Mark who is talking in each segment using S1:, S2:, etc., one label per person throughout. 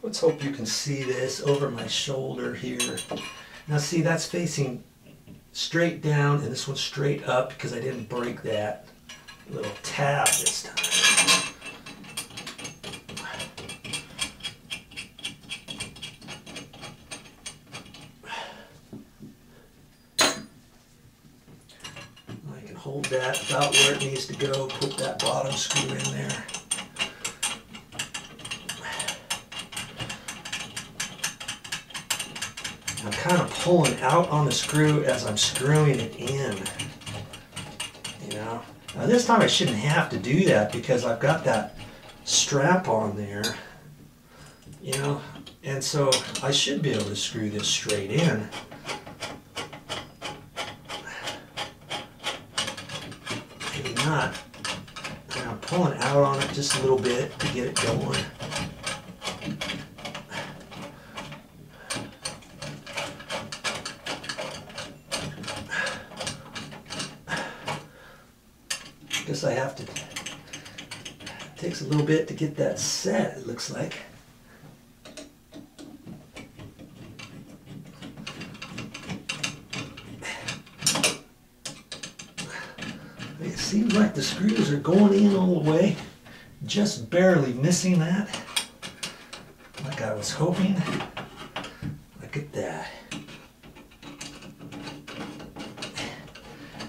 S1: Let's hope you can see this over my shoulder here. Now see, that's facing straight down and this one's straight up because I didn't break that little tab this time. I can hold that about where it needs to go, put that bottom screw in there. I'm kind of pulling out on the screw as I'm screwing it in, you know. Now this time I shouldn't have to do that because I've got that strap on there, you know, and so I should be able to screw this straight in. Maybe not. And I'm pulling out on it just a little bit to get it going. Guess I have to, it takes a little bit to get that set, it looks like. It seems like the screws are going in all the way, just barely missing that, like I was hoping. Look at that.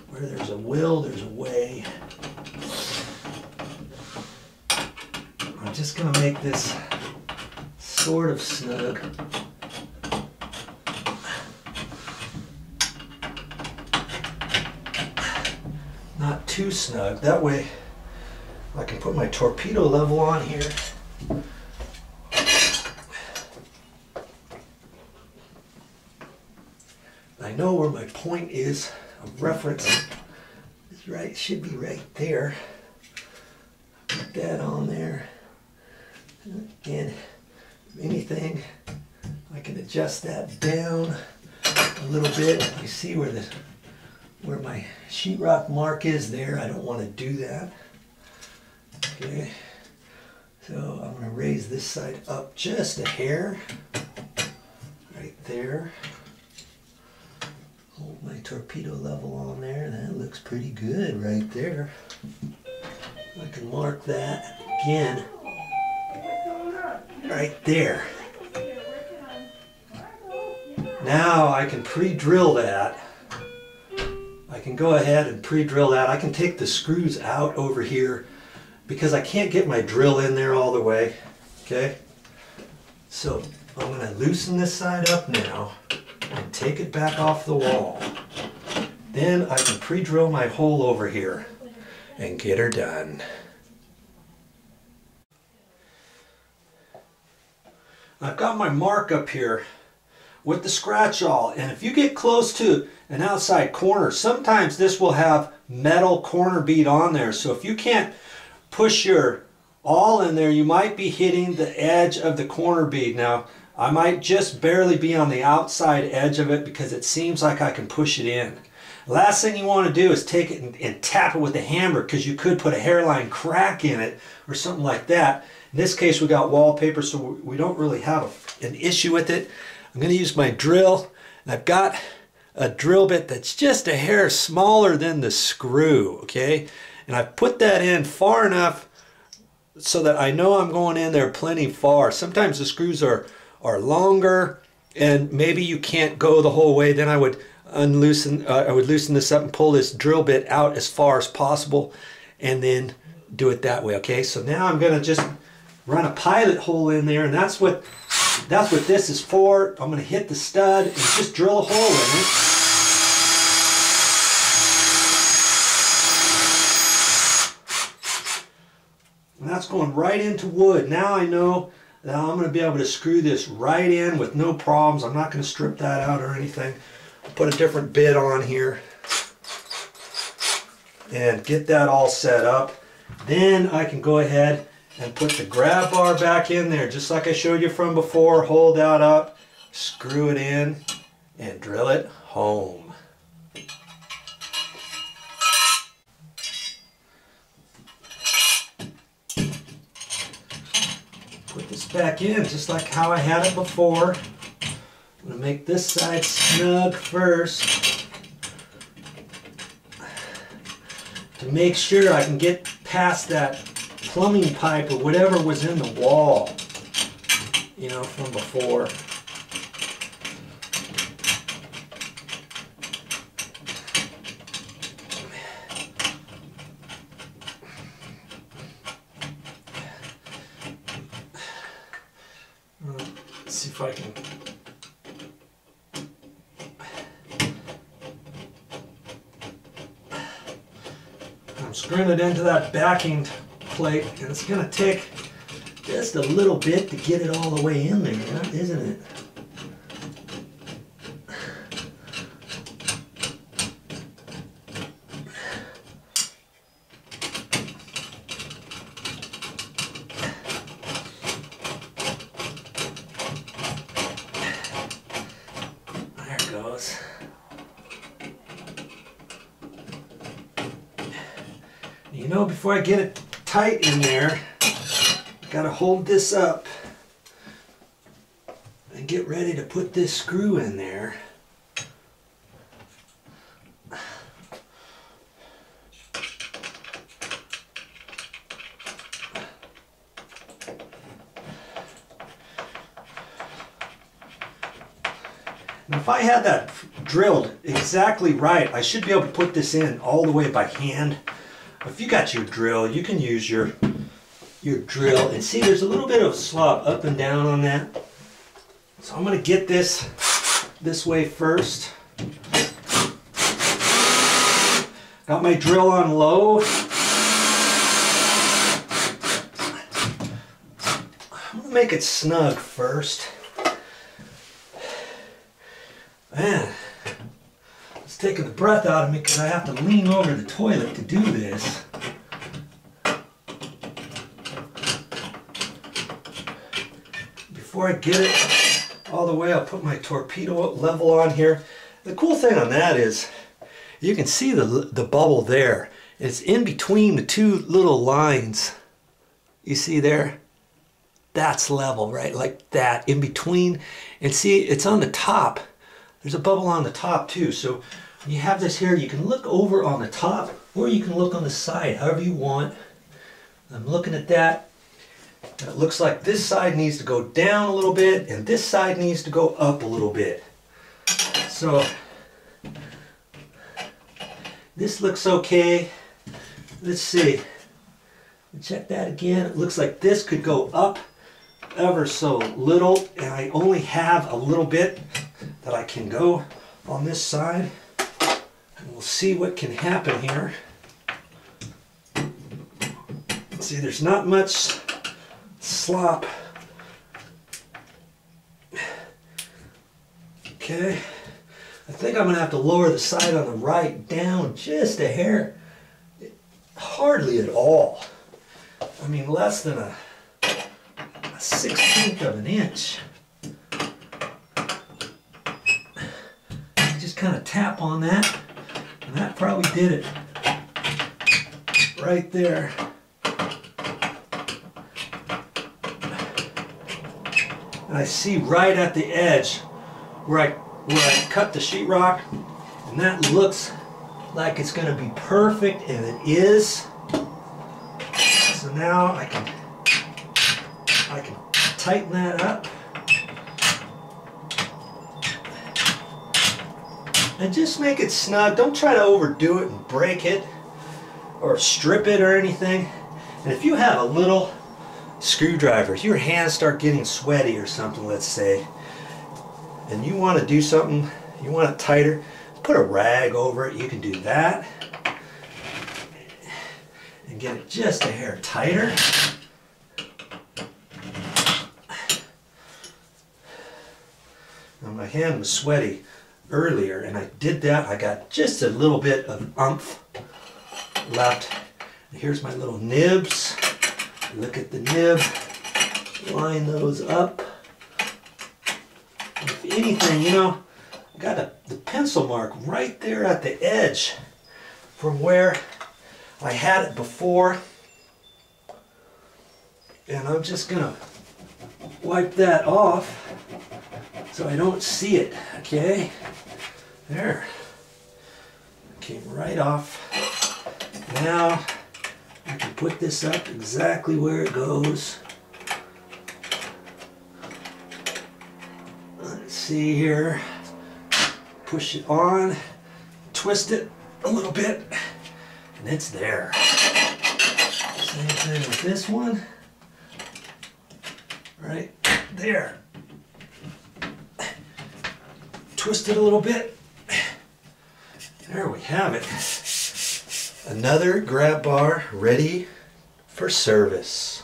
S1: Where there's a will, there's a way. I'm just going to make this sort of snug. Not too snug. That way I can put my torpedo level on here. I know where my point is of reference. It's right, should be right there. Put that on there. And if anything, I can adjust that down a little bit. You see where my sheetrock mark is there. I don't want to do that. Okay, so I'm going to raise this side up just a hair, right there. Hold my torpedo level on there. That looks pretty good right there. I can mark that again. Right there. Now I can pre-drill that. I can go ahead and pre-drill that. I can take the screws out over here because I can't get my drill in there all the way. Okay? So I'm going to loosen this side up now and take it back off the wall. Then I can pre-drill my hole over here and get her done. I've got my mark up here with the scratch awl, and if you get close to an outside corner, sometimes this will have metal corner bead on there. So if you can't push your awl in there, you might be hitting the edge of the corner bead. Now I might just barely be on the outside edge of it because it seems like I can push it in. Last thing you want to do is take it and tap it with a hammer because you could put a hairline crack in it or something like that. In this case we got wallpaper, so we don't really have an issue with it. I'm going to use my drill, and I've got a drill bit that's just a hair smaller than the screw, okay? And I've put that in far enough so that I know I'm going in there plenty far. Sometimes the screws are longer and maybe you can't go the whole way. Then I would loosen this up and pull this drill bit out as far as possible and then do it that way, okay? So now I'm going to just run a pilot hole in there, and that's what this is for. I'm going to hit the stud and just drill a hole in it. And that's going right into wood. Now I know that I'm going to be able to screw this right in with no problems. I'm not going to strip that out or anything. I'll put a different bit on here and get that all set up. Then I can go ahead and put the grab bar back in there just like I showed you from before. Hold that up, screw it in, and drill it home. Put this back in just like how I had it before. I'm going to make this side snug first to make sure I can get past that plumbing pipe or whatever was in the wall, you know, from before. Let's see if I can. I'm screwing it into that backing plate, and it's going to take just a little bit to get it all the way in there, isn't it? There it goes. You know, before I get it tight in there, I gotta hold this up and get ready to put this screw in there. Now, if I had that drilled exactly right, I should be able to put this in all the way by hand. If you got your drill, you can use your drill. And see, there's a little bit of slop up and down on that. So I'm going to get this way first. Got my drill on low. I'm going to make it snug first. Man, it's taking the breath out of me because I have to lean over the toilet to do this. Before I get it all the way, I'll put my torpedo level on here. The cool thing on that is you can see the bubble there. It's in between the two little lines. You see there? That's level, right? Like that, in between. And see, it's on the top. There's a bubble on the top too. So when you have this here, you can look over on the top or you can look on the side, however you want. I'm looking at that. And it looks like this side needs to go down a little bit and this side needs to go up a little bit. So this looks okay. Let's see. Check that again. It looks like this could go up ever so little, and I only have a little bit that I can go on this side, and we'll see what can happen here. See, there's not much slop. Okay, I think I'm gonna have to lower the side on the right down just a hair. Hardly at all. I mean, less than a 1/16 of an inch. Just kind of tap on that, and that probably did it right there. And I see right at the edge where I cut the sheetrock, and that looks like it's going to be perfect, and it is. So now I can tighten that up and just make it snug. Don't try to overdo it and break it or strip it or anything. And if you have a little screwdriver, your hands start getting sweaty or something, let's say, and you want to do something, you want it tighter, put a rag over it. You can do that and get it just a hair tighter. Now, my hand was sweaty earlier, and I did that. I got just a little bit of oomph left. And here's my little nibs. Look at the nib. Line those up. And if anything, you know, I got the pencil mark right there at the edge from where I had it before. And I'm just gonna wipe that off so I don't see it, okay? There. Came right off. Now I can put this up exactly where it goes. Let's see here. Push it on, twist it a little bit, and it's there. Same thing with this one. Right there. Twist it a little bit. There we have it. Another grab bar ready for service.